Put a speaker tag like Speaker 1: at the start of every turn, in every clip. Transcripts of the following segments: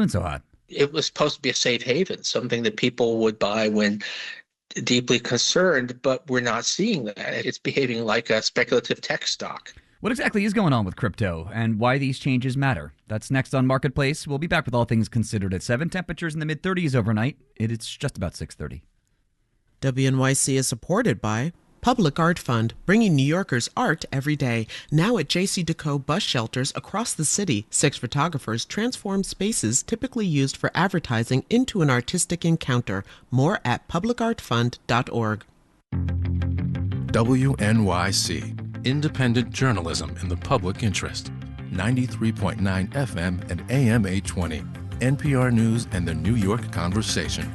Speaker 1: It's so hot.
Speaker 2: It was supposed to be a safe haven, something that people would buy when deeply concerned, but we're not seeing that. It's behaving like a speculative tech stock.
Speaker 1: What exactly is going on with crypto and why these changes matter? That's next on Marketplace. We'll be back with all things considered at 7. Temperatures in the mid-30s overnight. It's just about 6:30.
Speaker 3: WNYC is supported by Public Art Fund, bringing New Yorkers art every day. Now at JCDecaux bus shelters across the city, 6 photographers transform spaces typically used for advertising into an artistic encounter. More at publicartfund.org.
Speaker 4: WNYC, independent journalism in the public interest. 93.9 FM and AM 820. NPR News and the New York Conversation.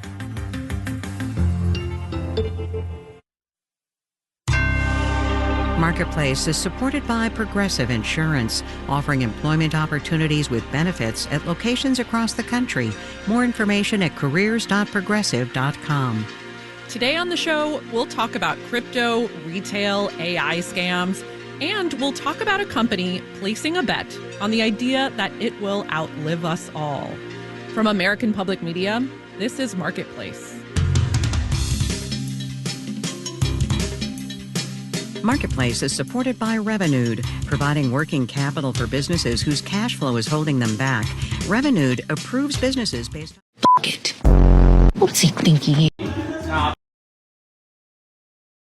Speaker 5: Marketplace is supported by Progressive Insurance, offering employment opportunities with benefits at locations across the country. More information at careers.progressive.com.
Speaker 6: Today on the show, we'll talk about crypto, retail, AI scams, and we'll talk about a company placing a bet on the idea that it will outlive us all. From American Public Media, this is Marketplace.
Speaker 5: Marketplace is supported by Revenued, providing working capital for businesses whose cash flow is holding them back. Revenued approves businesses based on...
Speaker 7: F it. What's he thinking?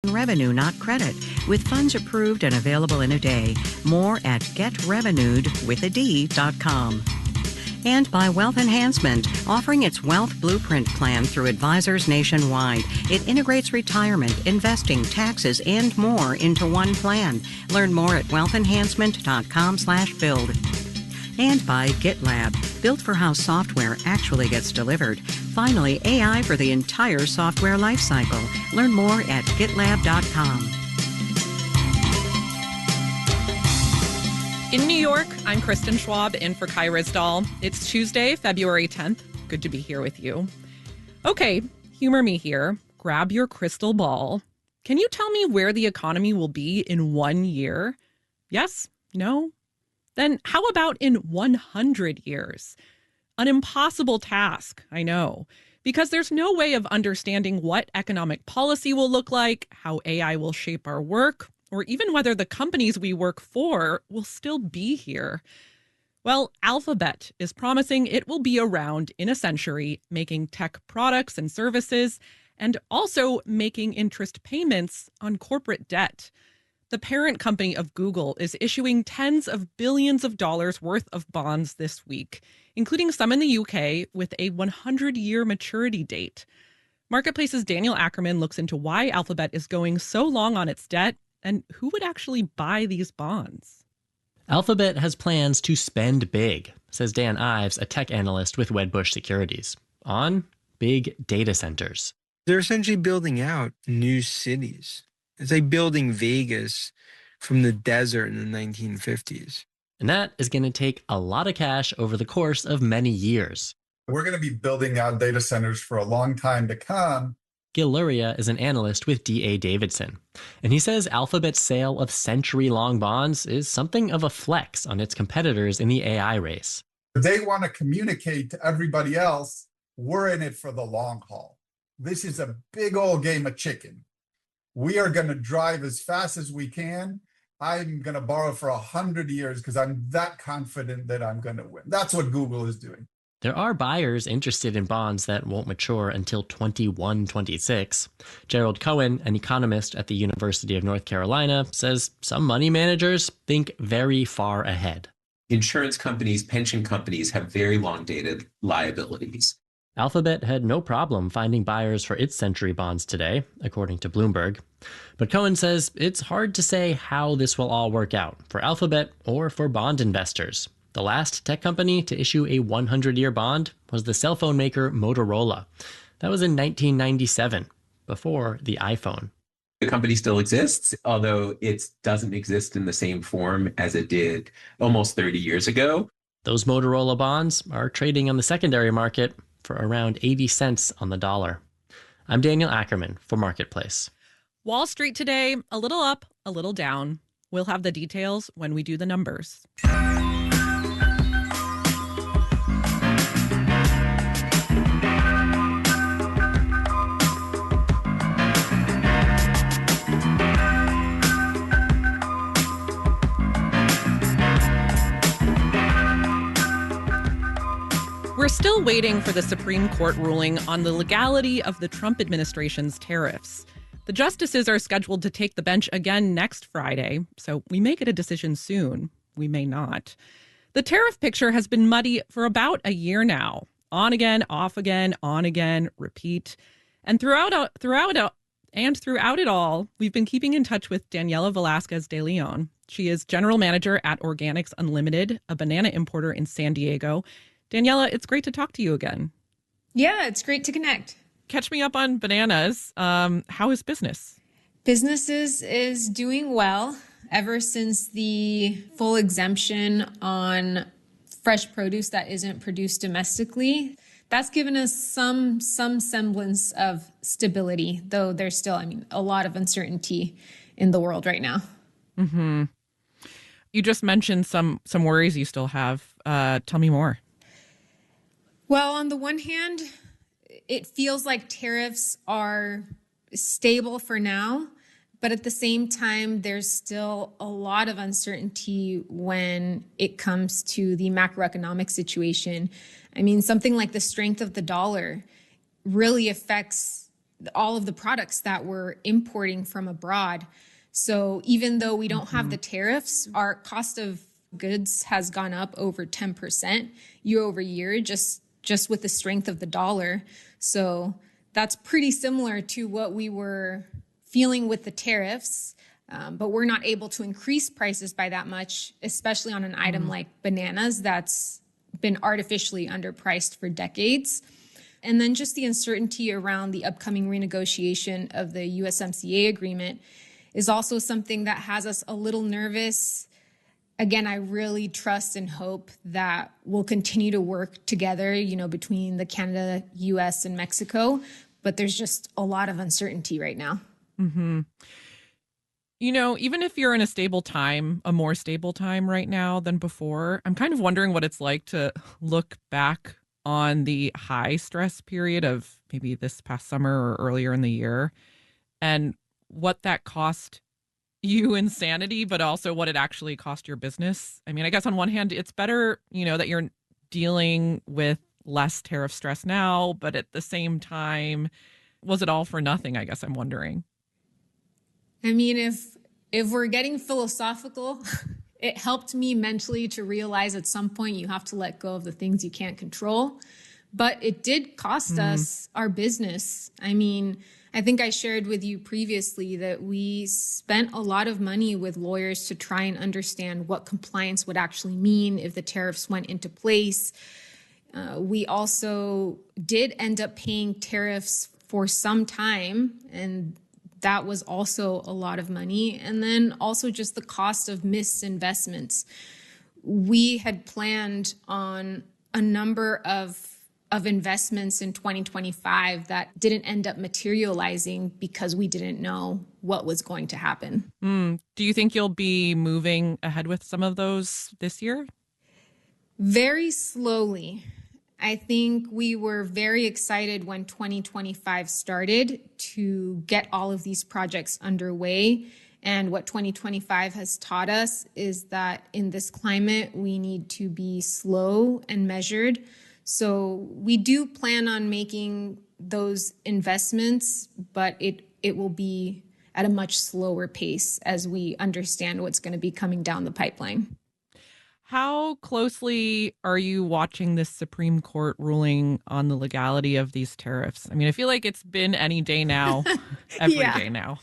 Speaker 5: Revenue, not credit, with funds approved and available in a day. More at getrevenued.com. And by Wealth Enhancement, offering its Wealth Blueprint plan through advisors nationwide. It integrates retirement, investing, taxes, and more into one plan. Learn more at wealthenhancement.com/build. And by GitLab, built for how software actually gets delivered. Finally, AI for the entire software lifecycle. Learn more at gitlab.com.
Speaker 6: In New York, I'm Kristen Schwab in for Kai Ryssdal. It's Tuesday, February 10th. Good to be here with you. Okay, humor me here. Grab your crystal ball. Can you tell me where the economy will be in 1 year? Yes? No? Then how about in 100 years? An impossible task, I know, because there's no way of understanding what economic policy will look like, how AI will shape our work, or even whether the companies we work for will still be here. Well, Alphabet is promising it will be around in a century, making tech products and services, and also making interest payments on corporate debt. The parent company of Google is issuing tens of billions of dollars worth of bonds this week, including some in the UK with a 100-year maturity date. Marketplace's Daniel Ackerman looks into why Alphabet is going so long on its debt and who would actually buy these bonds.
Speaker 8: Alphabet has plans to spend big, says Dan Ives, a tech analyst with Wedbush Securities, on big data centers.
Speaker 9: They're essentially building out new cities. It's like building Vegas from the desert in the 1950s.
Speaker 8: And that is going to take a lot of cash over the course of many years.
Speaker 10: We're going to be building out data centers for a long time to come.
Speaker 8: Gil Luria is an analyst with D.A. Davidson, and he says Alphabet's sale of century-long bonds is something of a flex on its competitors in the AI race.
Speaker 10: They want to communicate to everybody else, we're in it for the long haul. This is a big old game of chicken. We are going to drive as fast as we can. I'm going to borrow for 100 years because I'm that confident that I'm going to win. That's what Google is doing.
Speaker 8: There are buyers interested in bonds that won't mature until 2126. Gerald Cohen, an economist at the University of North Carolina, says some money managers think very far ahead.
Speaker 11: Insurance companies, pension companies have very long-dated liabilities.
Speaker 8: Alphabet had no problem finding buyers for its century bonds today, according to Bloomberg. But Cohen says it's hard to say how this will all work out for Alphabet or for bond investors. The last tech company to issue a 100-year bond was the cell phone maker Motorola. That was in 1997, before the iPhone.
Speaker 11: The company still exists, although it doesn't exist in the same form as it did almost 30 years ago.
Speaker 8: Those Motorola bonds are trading on the secondary market for around 80 cents on the dollar. I'm Daniel Ackerman for Marketplace.
Speaker 6: Wall Street today, a little up, a little down. We'll have the details when we do the numbers. We're still waiting for the Supreme Court ruling on the legality of the Trump administration's tariffs. The justices are scheduled to take the bench again next Friday, so we may get a decision soon. We may not. The tariff picture has been muddy for about a year now. On again, off again, on again, repeat. And throughout it all, we've been keeping in touch with Daniela Velasquez de Leon. She is general manager at Organics Unlimited, a banana importer in San Diego. Daniela, it's great to talk to you again.
Speaker 12: Yeah, it's great to connect.
Speaker 6: Catch me up on bananas. How is business?
Speaker 12: Business is doing well. Ever since the full exemption on fresh produce that isn't produced domestically, that's given us some semblance of stability, though there's still, a lot of uncertainty in the world right now.
Speaker 6: Mm-hmm. You just mentioned some worries you still have. Tell me more.
Speaker 12: Well, on the one hand, it feels like tariffs are stable for now, but at the same time, there's still a lot of uncertainty when it comes to the macroeconomic situation. Something like the strength of the dollar really affects all of the products that we're importing from abroad. So even though we don't have the tariffs, our cost of goods has gone up over 10% year over year, just with the strength of the dollar. So that's pretty similar to what we were feeling with the tariffs, but we're not able to increase prices by that much, especially on an item like bananas that's been artificially underpriced for decades. And then just the uncertainty around the upcoming renegotiation of the USMCA agreement is also something that has us a little nervous. Again, I really trust and hope that we'll continue to work together, between the Canada, US, and Mexico. But there's just a lot of uncertainty right now.
Speaker 6: Mm-hmm. Even if you're in a more stable time right now than before, I'm kind of wondering what it's like to look back on the high stress period of maybe this past summer or earlier in the year and what that cost you in sanity, but also what it actually cost your business. I guess on one hand, it's better, that you're dealing with less tariff stress now, but at the same time, was it all for nothing? I guess I'm wondering.
Speaker 12: If we're getting philosophical, it helped me mentally to realize at some point you have to let go of the things you can't control. But it did cost us our business. I think I shared with you previously that we spent a lot of money with lawyers to try and understand what compliance would actually mean if the tariffs went into place. We also did end up paying tariffs for some time, and that was also a lot of money. And then also just the cost of missed investments. We had planned on a number of investments in 2025 that didn't end up materializing because we didn't know what was going to happen.
Speaker 6: Do you think you'll be moving ahead with some of those this year?
Speaker 12: Very slowly. I think we were very excited when 2025 started to get all of these projects underway. And what 2025 has taught us is that in this climate, we need to be slow and measured. So we do plan on making those investments, but it will be at a much slower pace as we understand what's going to be coming down the pipeline.
Speaker 6: How closely are you watching this Supreme Court ruling on the legality of these tariffs? I feel like it's been any day now, every day now.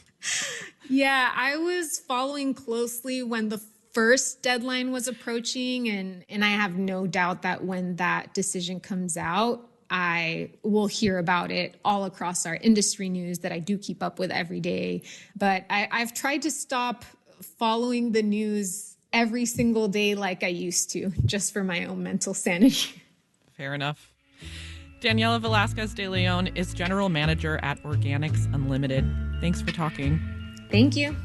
Speaker 12: Yeah, I was following closely when the first deadline was approaching, and I have no doubt that when that decision comes out, I will hear about it all across our industry news that I do keep up with every day. But I've tried to stop following the news every single day like I used to, just for my own mental sanity.
Speaker 6: Fair enough. Daniela Velasquez de Leon is general manager at Organics Unlimited. Thanks for talking.
Speaker 12: Thank you.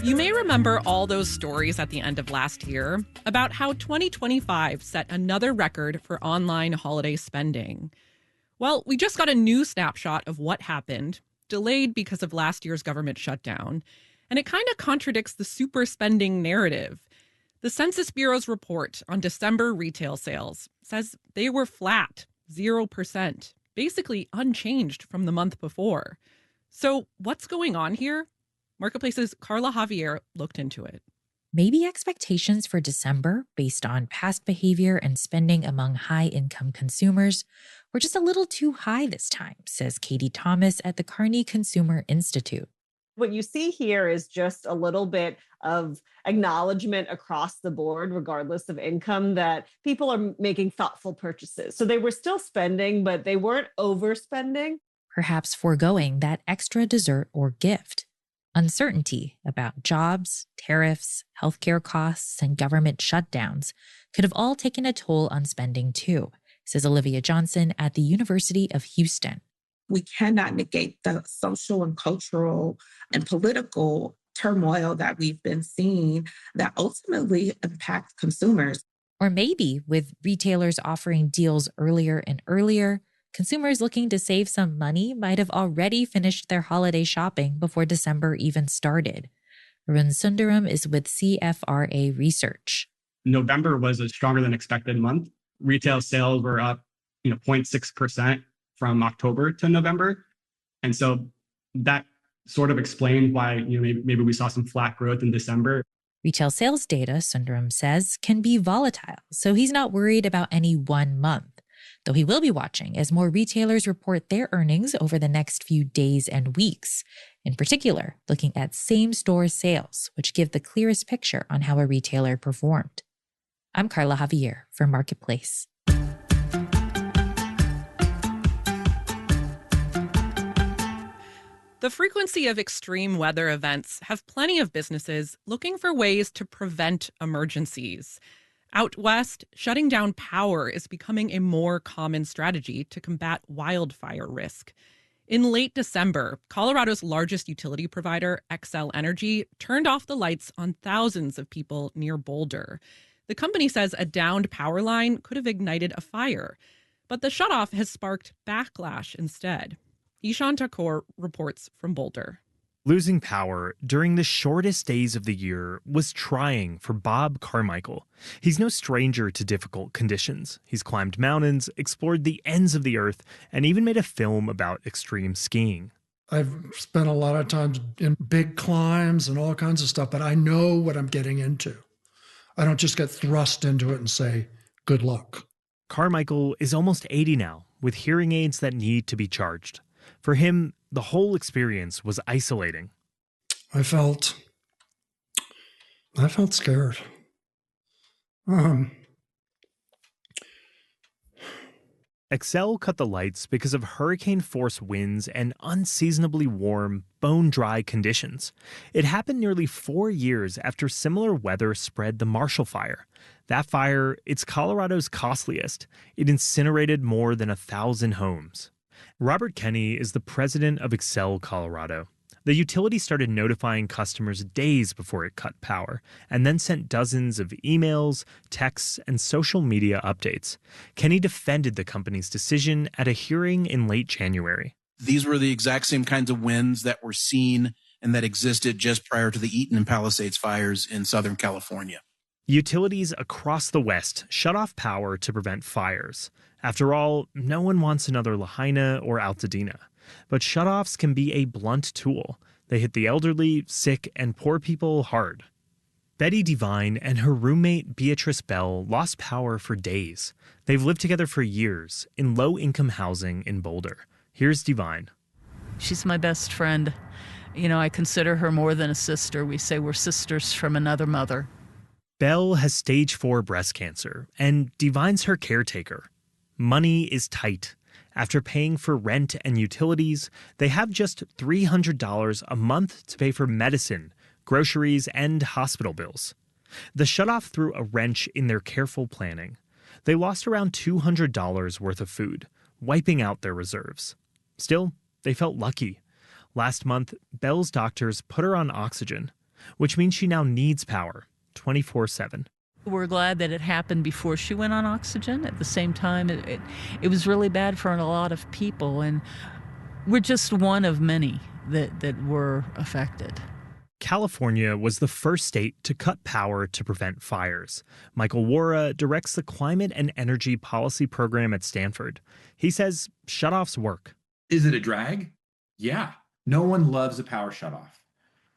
Speaker 6: You may remember all those stories at the end of last year about how 2025 set another record for online holiday spending. Well, we just got a new snapshot of what happened. delayed because of last year's government shutdown. And it kind of contradicts the super spending narrative. The Census Bureau's report on December retail sales says they were flat, 0%, basically unchanged from the month before. So what's going on here? Marketplace's Carla Javier looked into it.
Speaker 13: Maybe expectations for December, based on past behavior and spending among high-income consumers, were just a little too high this time, says Katie Thomas at the Carney Consumer Institute.
Speaker 14: What you see here is just a little bit of acknowledgement across the board, regardless of income, that people are making thoughtful purchases. So they were still spending, but they weren't overspending.
Speaker 13: Perhaps foregoing that extra dessert or gift. Uncertainty about jobs, tariffs, healthcare costs, and government shutdowns could have all taken a toll on spending too, says Olivia Johnson at the University of Houston.
Speaker 15: We cannot negate the social and cultural and political turmoil that we've been seeing that ultimately impact consumers.
Speaker 13: Or maybe with retailers offering deals earlier and earlier, consumers looking to save some money might have already finished their holiday shopping before December even started. Arun Sundaram is with CFRA Research.
Speaker 16: November was a stronger than expected month. Retail sales were up, 0.6% from October to November. And so that sort of explained why, maybe we saw some flat growth in December.
Speaker 13: Retail sales data, Sundaram says, can be volatile, so he's not worried about any one month. Though he will be watching as more retailers report their earnings over the next few days and weeks, in particular, looking at same-store sales, which give the clearest picture on how a retailer performed. I'm Carla Javier for Marketplace.
Speaker 6: The frequency of extreme weather events have plenty of businesses looking for ways to prevent emergencies. Out west, shutting down power is becoming a more common strategy to combat wildfire risk. In late December, Colorado's largest utility provider, Xcel Energy, turned off the lights on thousands of people near Boulder. The company says a downed power line could have ignited a fire, but the shutoff has sparked backlash instead. Ishan Thakur reports from Boulder.
Speaker 17: Losing power during the shortest days of the year was trying for Bob Carmichael. He's no stranger to difficult conditions. He's climbed mountains, explored the ends of the earth, and even made a film about extreme skiing.
Speaker 18: I've spent a lot of time in big climbs and all kinds of stuff, but I know what I'm getting into. I don't just get thrust into it and say, good luck.
Speaker 17: Carmichael is almost 80 now, with hearing aids that need to be charged. For him, the whole experience was isolating.
Speaker 18: I felt scared.
Speaker 17: Xcel cut the lights because of hurricane-force winds and unseasonably warm, bone-dry conditions. It happened nearly 4 years after similar weather spread the Marshall Fire. That fire, it's Colorado's costliest. It incinerated more than 1,000 homes. Robert Kenny is the president of Xcel Colorado. The utility started notifying customers days before it cut power, and then sent dozens of emails, texts, and social media updates. Kenny defended the company's decision at a hearing in late January.
Speaker 19: These were the exact same kinds of winds that were seen and that existed just prior to the Eaton and Palisades fires in Southern California.
Speaker 17: Utilities across the West shut off power to prevent fires. After all, no one wants another Lahaina or Altadena. But shutoffs can be a blunt tool. They hit the elderly, sick, and poor people hard. Betty Devine and her roommate Beatrice Bell lost power for days. They've lived together for years in low-income housing in Boulder. Here's Devine.
Speaker 20: She's my best friend. I consider her more than a sister. We say we're sisters from another mother.
Speaker 17: Bell has stage 4 breast cancer, and Devine's her caretaker. Money is tight. After paying for rent and utilities, they have just $300 a month to pay for medicine, groceries, and hospital bills. The shutoff threw a wrench in their careful planning. They lost around $200 worth of food, wiping out their reserves. Still, they felt lucky. Last month, Bell's doctors put her on oxygen, which means she now needs power 24/7.
Speaker 20: We're glad that it happened before she went on oxygen. At the same time, it was really bad for a lot of people. And we're just one of many that were affected.
Speaker 17: California was the first state to cut power to prevent fires. Michael Wara directs the Climate and Energy Policy Program at Stanford. He says shutoffs work.
Speaker 21: Is it a drag? Yeah. No one loves a power shutoff,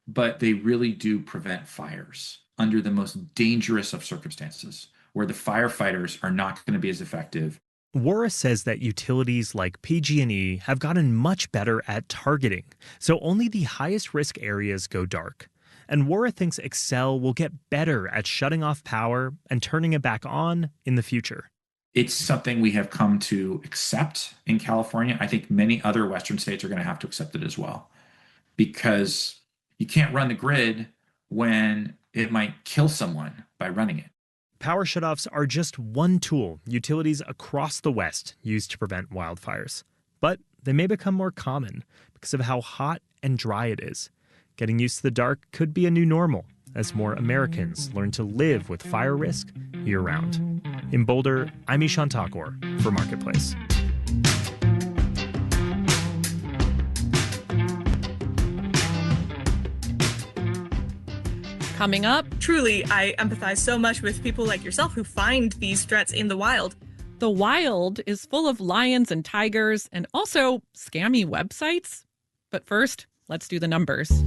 Speaker 21: but they really do prevent fires under the most dangerous of circumstances, where the firefighters are not going to be as effective.
Speaker 17: Wara says that utilities like PG&E have gotten much better at targeting, so only the highest risk areas go dark. And Wara thinks Xcel will get better at shutting off power and turning it back on in the future.
Speaker 21: It's something we have come to accept in California. I think many other Western states are going to have to accept it as well, because you can't run the grid when it might kill someone by running it.
Speaker 17: Power shutoffs are just one tool utilities across the West use to prevent wildfires. But they may become more common because of how hot and dry it is. Getting used to the dark could be a new normal as more Americans learn to live with fire risk year-round. In Boulder, I'm Ishan Thakur for Marketplace.
Speaker 6: Coming up,
Speaker 22: truly, I empathize so much with people like yourself who find these threats in the wild.
Speaker 6: The wild is full of lions and tigers and also scammy websites. But first, let's do the numbers.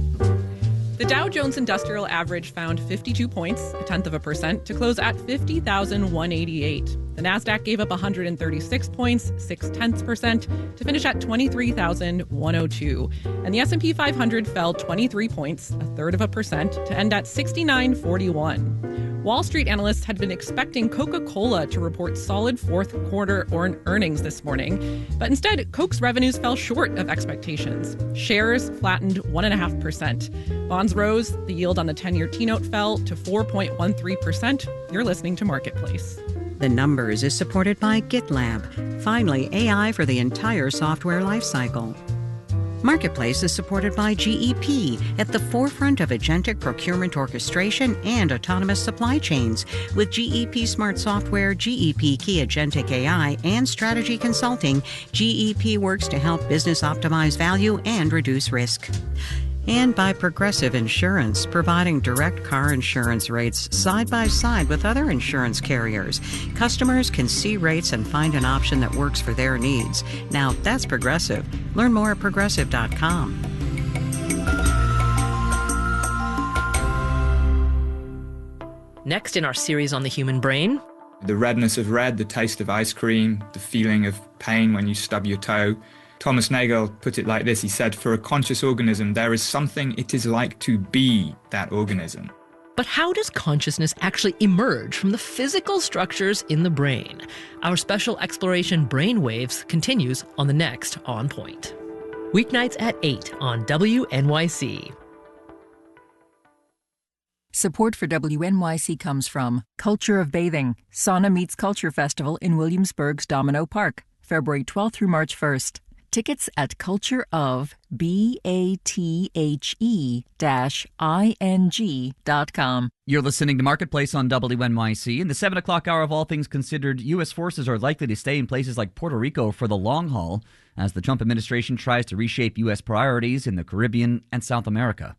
Speaker 6: The Dow Jones Industrial Average found 52 points, 0.1%, to close at 50,188. The Nasdaq gave up 136 points, 0.6%, to finish at 23,102. And the S&P 500 fell 23 points, 0.3%, to end at 6941. Wall Street analysts had been expecting Coca-Cola to report solid fourth quarter earnings this morning, but instead, Coke's revenues fell short of expectations. Shares flattened 1.5%. Bonds rose. The yield on the 10-year T-note fell to 4.13%. You're listening to Marketplace.
Speaker 5: The Numbers is supported by GitLab. Finally, AI for the entire software lifecycle. Marketplace is supported by GEP, at the forefront of agentic procurement orchestration and autonomous supply chains. With GEP Smart Software, GEP Key Agentic AI, and Strategy Consulting, GEP works to help business optimize value and reduce risk. And by Progressive Insurance, providing direct car insurance rates side by side with other insurance carriers. Customers can see rates and find an option that works for their needs. Now, that's Progressive. Learn more at progressive.com.
Speaker 23: Next in our series on the human brain,
Speaker 24: the redness of red, the taste of ice cream, the feeling of pain when you stub your toe. Thomas Nagel put it like this. He said, for a conscious organism, there is something it is like to be that organism.
Speaker 23: But how does consciousness actually emerge from the physical structures in the brain? Our special exploration Brainwaves continues on the next On Point. Weeknights at 8 on WNYC.
Speaker 25: Support for WNYC comes from Culture of Bathing, Sauna Meets Culture Festival in Williamsburg's Domino Park, February 12th through March 1st. Tickets at cultureofbathe-ing.com.
Speaker 1: You're listening to Marketplace on WNYC. In the 7 o'clock hour of All Things Considered, U.S. forces are likely to stay in places like Puerto Rico for the long haul as the Trump administration tries to reshape U.S. priorities in the Caribbean and South America.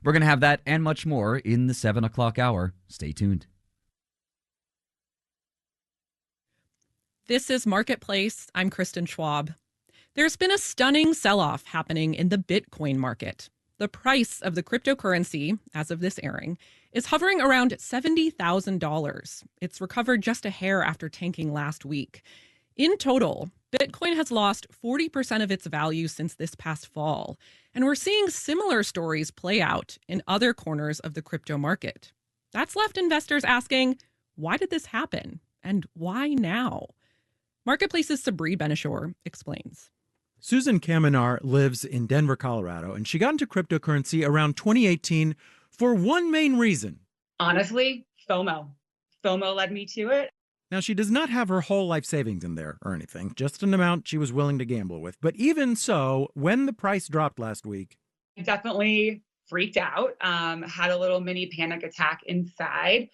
Speaker 1: We're going to have that and much more in the 7 o'clock hour. Stay tuned.
Speaker 6: This is Marketplace. I'm Kristen Schwab. There's been a stunning sell-off happening in the Bitcoin market. The price of the cryptocurrency, as of this airing, is hovering around $70,000. It's recovered just a hair after tanking last week. In total, Bitcoin has lost 40% of its value since this past fall. And we're seeing similar stories play out in other corners of the crypto market. That's left investors asking, why did this happen? And why now? Marketplace's Sabri Benishore explains.
Speaker 26: Susan Kamenar lives in Denver, Colorado, and she got into cryptocurrency around 2018 for one main reason.
Speaker 27: Honestly, FOMO. FOMO led me to it.
Speaker 26: Now, she does not have her whole life savings in there or anything, just an amount she was willing to gamble with. But even so, when the price dropped last week,
Speaker 27: I definitely freaked out, had a little mini panic attack inside.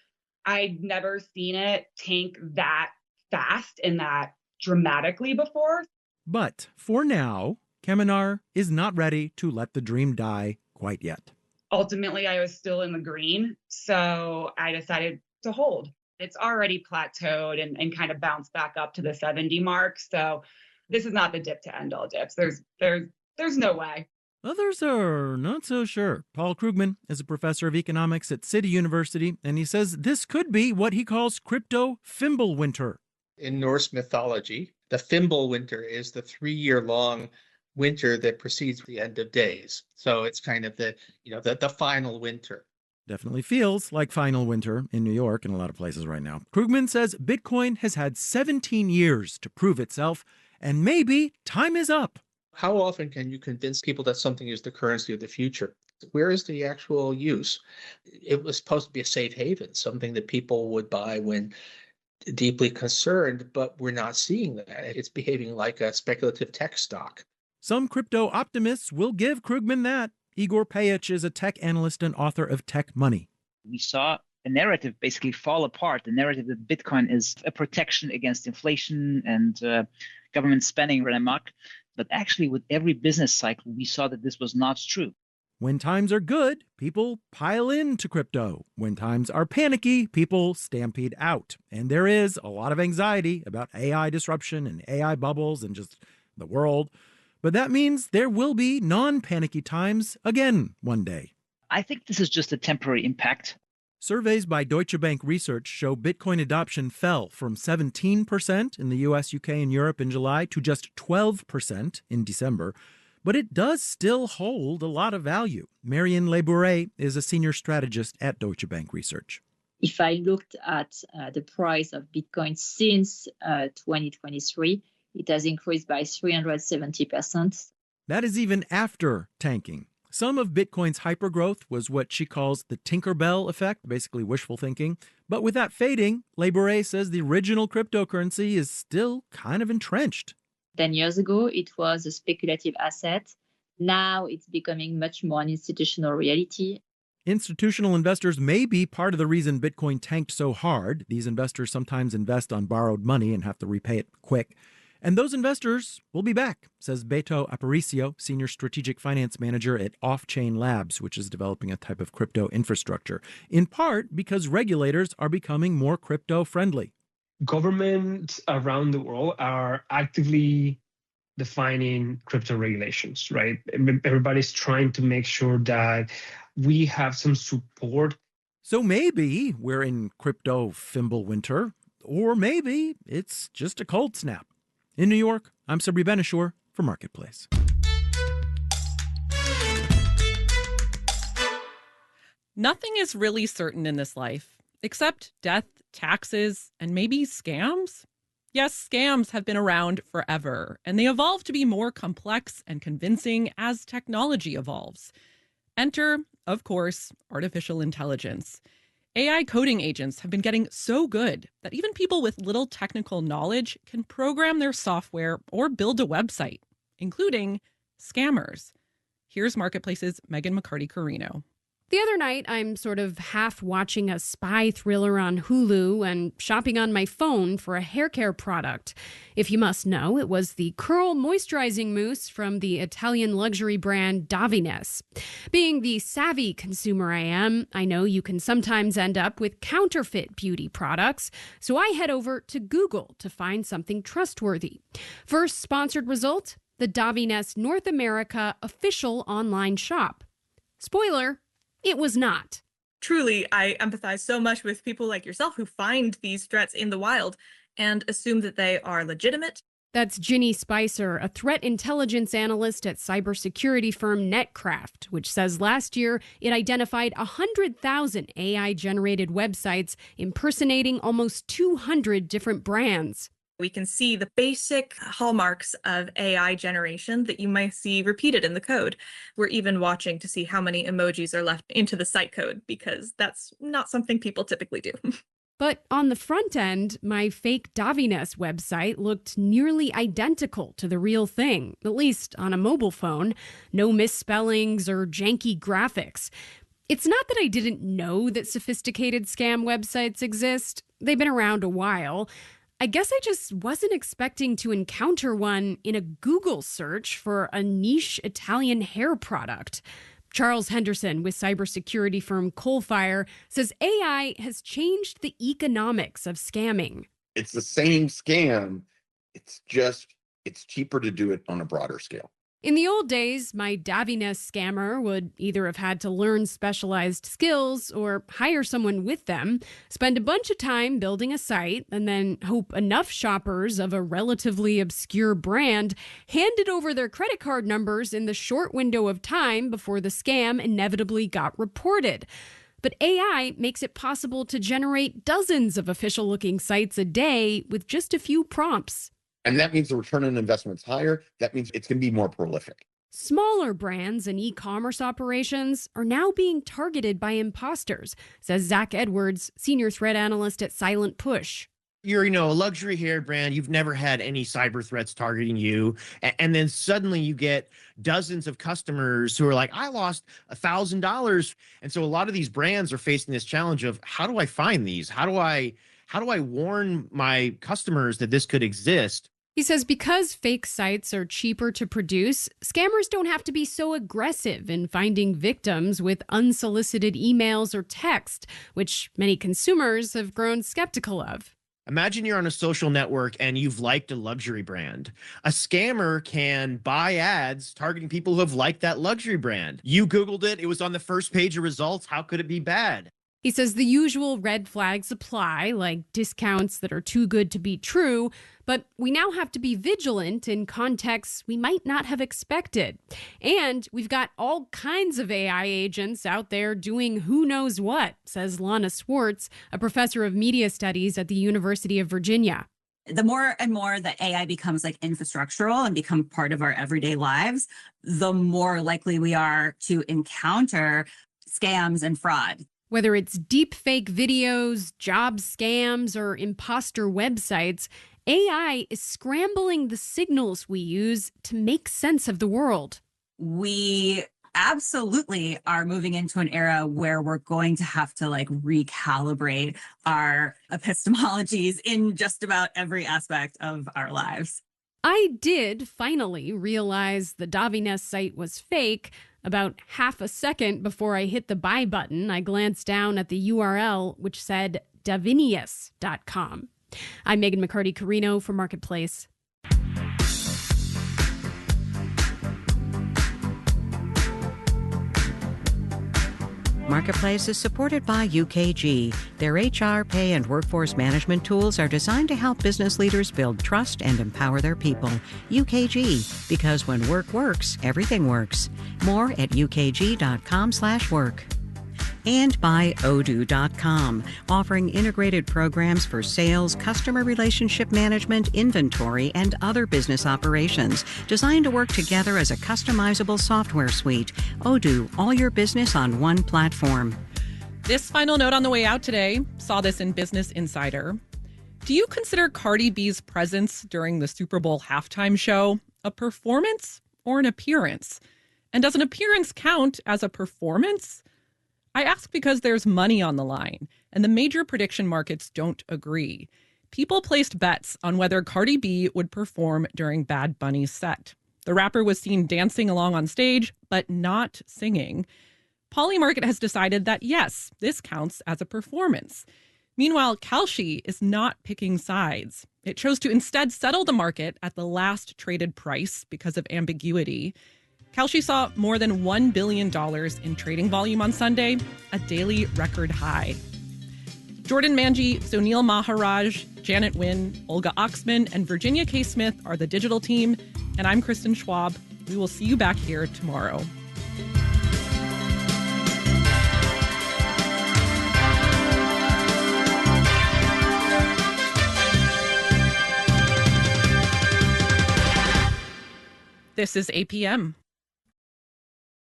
Speaker 27: I'd never seen it tank that fast and that dramatically before.
Speaker 26: But for now, Kaminar is not ready to let the dream die quite yet.
Speaker 27: Ultimately, I was still in the green, so I decided to hold. It's already plateaued and kind of bounced back up to the 70 mark. So this is not the dip to end all dips. There's no way.
Speaker 26: Others are not so sure. Paul Krugman is a professor of economics at City University, and he says this could be what he calls crypto Fimbulwinter.
Speaker 2: In Norse mythology, the Fimbulwinter is the 3-year-long winter that precedes the end of days. So it's kind of the final winter.
Speaker 26: Definitely feels like final winter in New York and a lot of places right now. Krugman says Bitcoin has had 17 years to prove itself, and maybe time is up.
Speaker 2: How often can you convince people that something is the currency of the future? Where is the actual use? It was supposed to be a safe haven, something that people would buy when deeply concerned, but we're not seeing that. It's behaving like a speculative tech stock.
Speaker 26: Some crypto optimists will give Krugman that. Igor Payich is a tech analyst and author of Tech Money.
Speaker 3: We saw a narrative basically fall apart, the narrative that Bitcoin is a protection against inflation and government spending ran amok. But actually, with every business cycle, we saw that this was not true.
Speaker 26: When times are good, people pile into crypto. When times are panicky, people stampede out. And there is a lot of anxiety about AI disruption and AI bubbles and just the world. But that means there will be non-panicky times again one day.
Speaker 3: I think this is just a temporary impact.
Speaker 26: Surveys by Deutsche Bank Research show Bitcoin adoption fell from 17% in the US, UK, and Europe in July to just 12% in December. But it does still hold a lot of value. Marianne Lebouret is a senior strategist at Deutsche Bank Research.
Speaker 4: If I looked at the price of Bitcoin since 2023, it has increased by 370%.
Speaker 26: That is even after tanking. Some of Bitcoin's hypergrowth was what she calls the Tinkerbell effect, basically wishful thinking. But with that fading, Lebouret says the original cryptocurrency is still kind of entrenched.
Speaker 4: 10 years ago, it was a speculative asset. Now it's becoming much more an institutional reality.
Speaker 26: Institutional investors may be part of the reason Bitcoin tanked so hard. These investors sometimes invest on borrowed money and have to repay it quick. And those investors will be back, says Beto Aparicio, Senior Strategic Finance Manager at Off-Chain Labs, which is developing a type of crypto infrastructure, in part because regulators are becoming more crypto-friendly.
Speaker 7: Governments around the world are actively defining crypto regulations, right? Everybody's trying to make sure that we have some support.
Speaker 26: So maybe we're in crypto Fimbulwinter, or maybe it's just a cold snap. In New York, I'm Sabri Benishore for Marketplace.
Speaker 6: Nothing is really certain in this life, except death, taxes, and maybe scams. Yes, scams have been around forever, and they evolve to be more complex and convincing as technology evolves. Enter, of course, artificial intelligence. AI coding agents have been getting so good that even people with little technical knowledge can program their software or build a website, including scammers. Here's Marketplace's Megan McCarty-Carino.
Speaker 9: The other night, I'm sort of half watching a spy thriller on Hulu and shopping on my phone for a hair care product. If you must know, it was the curl moisturizing mousse from the Italian luxury brand Davines. Being the savvy consumer I am, I know you can sometimes end up with counterfeit beauty products, so I head over to Google to find something trustworthy. First sponsored result, the Davines North America official online shop. Spoiler, it was not.
Speaker 22: Truly, I empathize so much with people like yourself who find these threats in the wild and assume that they are legitimate.
Speaker 9: That's Ginny Spicer, a threat intelligence analyst at cybersecurity firm Netcraft, which says last year it identified 100,000 AI-generated websites impersonating almost 200 different brands.
Speaker 22: We can see the basic hallmarks of AI generation that you might see repeated in the code. We're even watching to see how many emojis are left into the site code, because that's not something people typically do.
Speaker 9: But on the front end, my fake Davines website looked nearly identical to the real thing, at least on a mobile phone. No misspellings or janky graphics. It's not that I didn't know that sophisticated scam websites exist. They've been around a while. I guess I just wasn't expecting to encounter one in a Google search for a niche Italian hair product. Charles Henderson with cybersecurity firm Coalfire says AI has changed the economics of scamming.
Speaker 8: It's the same scam. It's cheaper to do it on a broader scale.
Speaker 9: In the old days, my Davines scammer would either have had to learn specialized skills or hire someone with them, spend a bunch of time building a site, and then hope enough shoppers of a relatively obscure brand handed over their credit card numbers in the short window of time before the scam inevitably got reported. But AI makes it possible to generate dozens of official-looking sites a day with just a few prompts.
Speaker 8: And that means the return on investment's higher. That means it's going to be more prolific.
Speaker 9: Smaller brands and e-commerce operations are now being targeted by imposters, says Zach Edwards, senior threat analyst at Silent Push.
Speaker 10: You're, a luxury hair brand. You've never had any cyber threats targeting you. And then suddenly you get dozens of customers who are like, I lost $1,000. And so a lot of these brands are facing this challenge of, how do I find these? How do I warn my customers that this could exist?
Speaker 9: He says because fake sites are cheaper to produce, scammers don't have to be so aggressive in finding victims with unsolicited emails or text, which many consumers have grown skeptical of.
Speaker 10: Imagine you're on a social network and you've liked a luxury brand. A scammer can buy ads targeting people who have liked that luxury brand. You Googled it. It was on the first page of results. How could it be bad?
Speaker 9: He says the usual red flags apply, like discounts that are too good to be true, but we now have to be vigilant in contexts we might not have expected. And we've got all kinds of AI agents out there doing who knows what, says Lana Swartz, a professor of media studies at the University of Virginia.
Speaker 11: The more and more that AI becomes like infrastructural and become part of our everyday lives, the more likely we are to encounter scams and fraud.
Speaker 9: Whether it's deep fake videos, job scams, or imposter websites, AI is scrambling the signals we use to make sense of the world.
Speaker 11: We absolutely are moving into an era where we're going to have to recalibrate our epistemologies in just about every aspect of our lives.
Speaker 9: I did finally realize the Davines site was fake. About half a second before I hit the buy button, I glanced down at the URL, which said davinius.com. I'm Megan McCarty-Carino for Marketplace.
Speaker 5: Marketplace is supported by UKG. Their HR, pay, and workforce management tools are designed to help business leaders build trust and empower their people. UKG, because when work works, everything works. More at ukg.com/work. And by Odoo.com, offering integrated programs for sales, customer relationship management, inventory, and other business operations, designed to work together as a customizable software suite. Odoo, all your business on one platform.
Speaker 6: This final note on the way out today, saw this in Business Insider. Do you consider Cardi B's presence during the Super Bowl halftime show a performance or an appearance? And does an appearance count as a performance? I ask because there's money on the line, and the major prediction markets don't agree. People placed bets on whether Cardi B would perform during Bad Bunny's set. The rapper was seen dancing along on stage, but not singing. Polymarket has decided that, yes, this counts as a performance. Meanwhile, Kalshi is not picking sides. It chose to instead settle the market at the last traded price because of ambiguity. Kalshi saw more than $1 billion in trading volume on Sunday, a daily record high. Jordan Manji, Sunil Maharaj, Janet Nguyen, Olga Oxman, and Virginia K. Smith are the digital team, and I'm Kristen Schwab. We will see you back here tomorrow. This is APM.